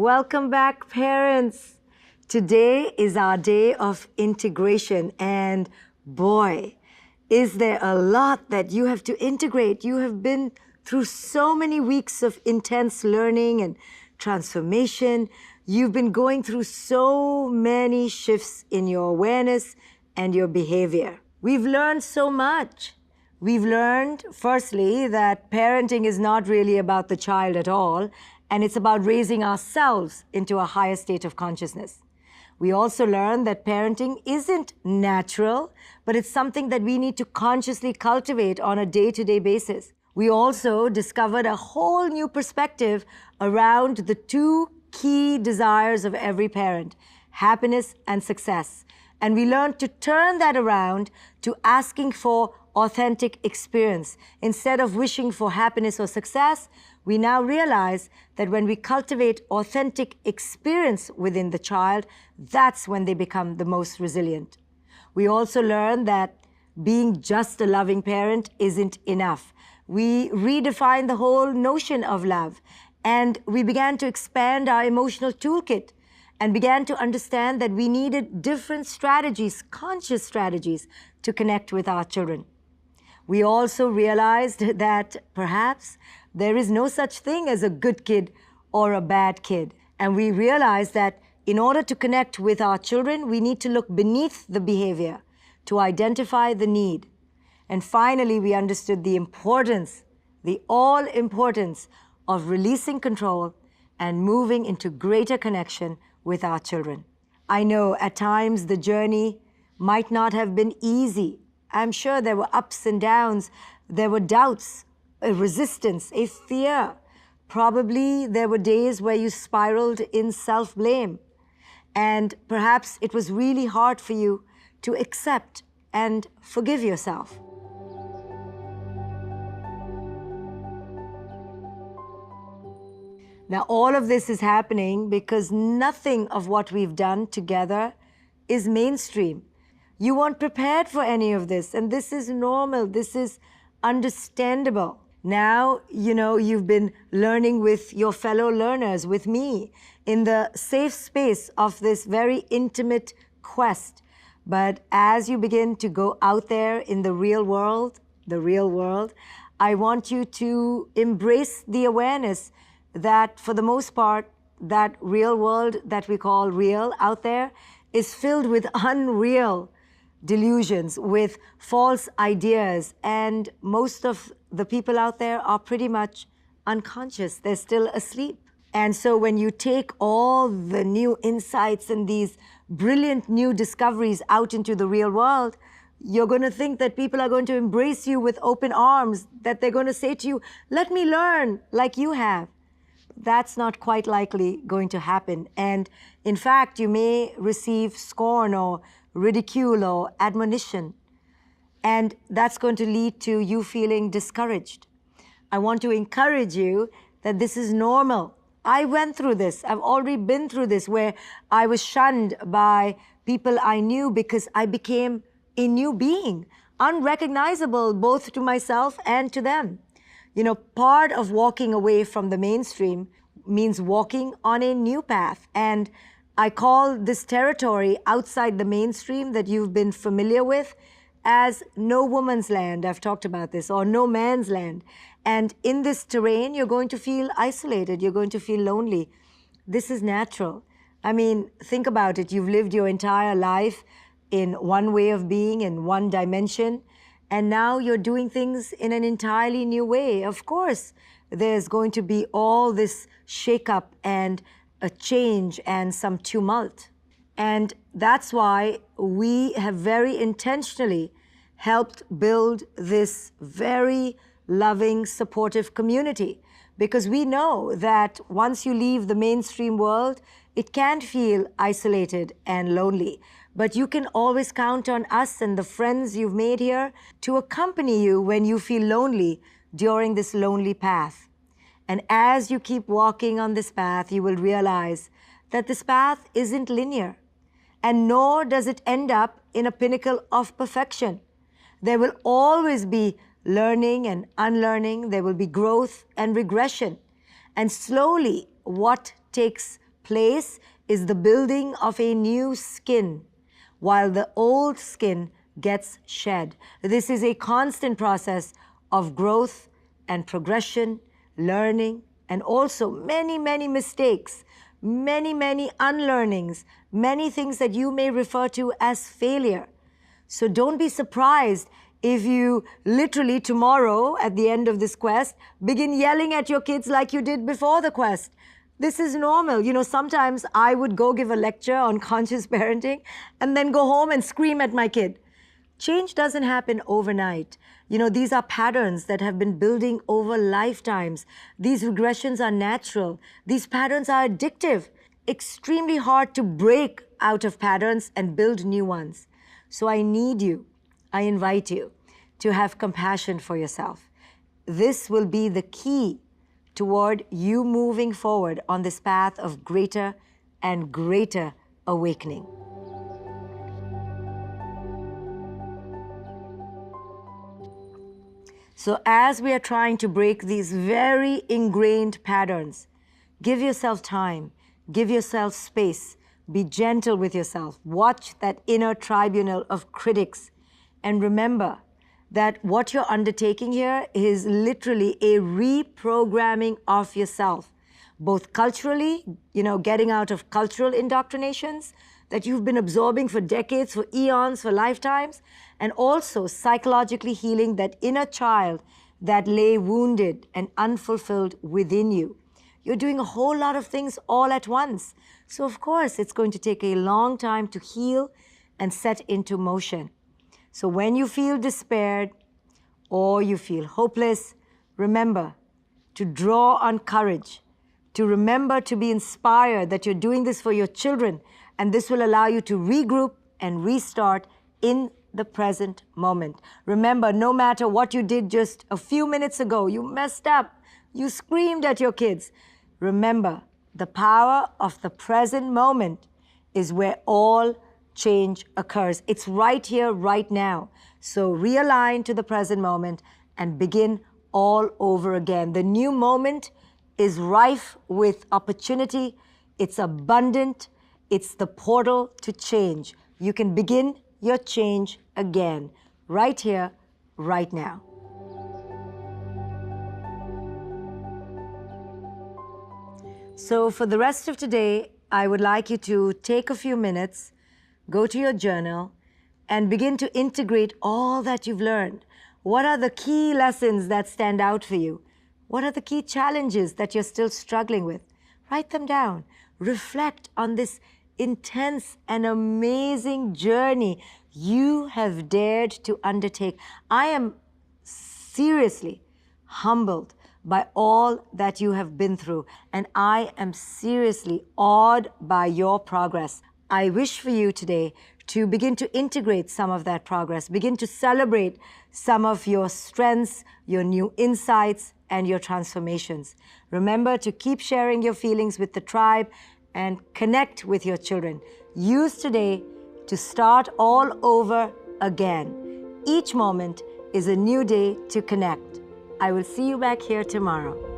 Welcome back, parents. Today is our day of integration, and boy, is there a lot that you have to integrate. You have been through so many weeks of intense learning and transformation. You've been going through so many shifts in your awareness and your behavior. We've learned so much. We've learned, firstly, that parenting is not really about the child at all, and it's about raising ourselves into a higher state of consciousness. We also learned that parenting isn't natural, but it's something that we need to consciously cultivate on a day-to-day basis. We also discovered a whole new perspective around the two key desires of every parent, happiness and success. And we learned to turn that around to asking for authentic experience. Instead of wishing for happiness or success, we now realize that when we cultivate authentic experience within the child, that's when they become the most resilient. We also learn that being just a loving parent isn't enough. We redefined the whole notion of love, and we began to expand our emotional toolkit and began to understand that we needed different strategies, conscious strategies, to connect with our children. We also realized that perhaps there is no such thing as a good kid or a bad kid. And we realized that in order to connect with our children, we need to look beneath the behavior to identify the need. And finally, we understood the importance, the all importance of releasing control and moving into greater connection with our children. I know at times the journey might not have been easy. I'm sure there were ups and downs, there were doubts, a resistance, a fear. Probably there were days where you spiraled in self-blame. And perhaps it was really hard for you to accept and forgive yourself. Now, all of this is happening because nothing of what we've done together is mainstream. You weren't prepared for any of this, and this is normal, this is understandable. Now, you've been learning with your fellow learners, with me, in the safe space of this very intimate quest. But as you begin to go out there in the real world, I want you to embrace the awareness that for the most part, that real world that we call real out there is filled with unreal delusions, with false ideas, and most of the people out there are pretty much unconscious. They're still asleep. And so when you take all the new insights and these brilliant new discoveries out into the real world, you're going to think that people are going to embrace you with open arms, that they're going to say to you, "Let me learn like you have." That's not quite likely going to happen. And in fact, you may receive scorn or ridicule or admonition. And that's going to lead to you feeling discouraged. I want to encourage you that this is normal. I went through this. I've already been through this, where I was shunned by people I knew because I became a new being, unrecognizable both to myself and to them. Part of walking away from the mainstream means walking on a new path. And I call this territory outside the mainstream that you've been familiar with as no woman's land. I've talked about this, or no man's land. And in this terrain, you're going to feel isolated. You're going to feel lonely. This is natural. I mean, think about it. You've lived your entire life in one way of being, in one dimension. And now you're doing things in an entirely new way. Of course, there's going to be all this shakeup and a change and some tumult. And that's why we have very intentionally helped build this very loving, supportive community. Because we know that once you leave the mainstream world, it can feel isolated and lonely. But you can always count on us and the friends you've made here to accompany you when you feel lonely during this lonely path. And as you keep walking on this path, you will realize that this path isn't linear, and nor does it end up in a pinnacle of perfection. There will always be learning and unlearning. There will be growth and regression. And slowly, what takes place is the building of a new skin, while the old skin gets shed. This is a constant process of growth and progression, learning, and also many, many mistakes, many, many unlearnings, many things that you may refer to as failure. So don't be surprised if you literally tomorrow at the end of this quest begin yelling at your kids like you did before the quest. This is normal. You know, sometimes I would go give a lecture on conscious parenting and then go home and scream at my kid. Change doesn't happen overnight. You know, these are patterns that have been building over lifetimes. These regressions are natural. These patterns are addictive. Extremely hard to break out of patterns and build new ones. So I need you, I invite you to have compassion for yourself. This will be the key toward you moving forward on this path of greater and greater awakening. So as we are trying to break these very ingrained patterns, give yourself time, give yourself space, be gentle with yourself, watch that inner tribunal of critics, and remember that what you're undertaking here is literally a reprogramming of yourself, both culturally, you know, getting out of cultural indoctrinations that you've been absorbing for decades, for eons, for lifetimes, and also psychologically healing that inner child that lay wounded and unfulfilled within you. You're doing a whole lot of things all at once. So of course, it's going to take a long time to heal and set into motion. So when you feel despaired or you feel hopeless, remember to draw on courage, to remember to be inspired that you're doing this for your children, and this will allow you to regroup and restart in the present moment. Remember, no matter what you did just a few minutes ago, you messed up, you screamed at your kids. Remember, the power of the present moment is where all change occurs. It's right here, right now. So realign to the present moment and begin all over again. The new moment is rife with opportunity. It's abundant. It's the portal to change. You can begin your change again, right here, right now. So for the rest of today, I would like you to take a few minutes, go to your journal, and begin to integrate all that you've learned. What are the key lessons that stand out for you? What are the key challenges that you're still struggling with? Write them down. Reflect on this intense and amazing journey you have dared to undertake. I am seriously humbled by all that you have been through, and I am seriously awed by your progress. I wish for you today to begin to integrate some of that progress, begin to celebrate some of your strengths, your new insights, and your transformations. Remember to keep sharing your feelings with the tribe and connect with your children. Use today to start all over again. Each moment is a new day to connect. I will see you back here tomorrow.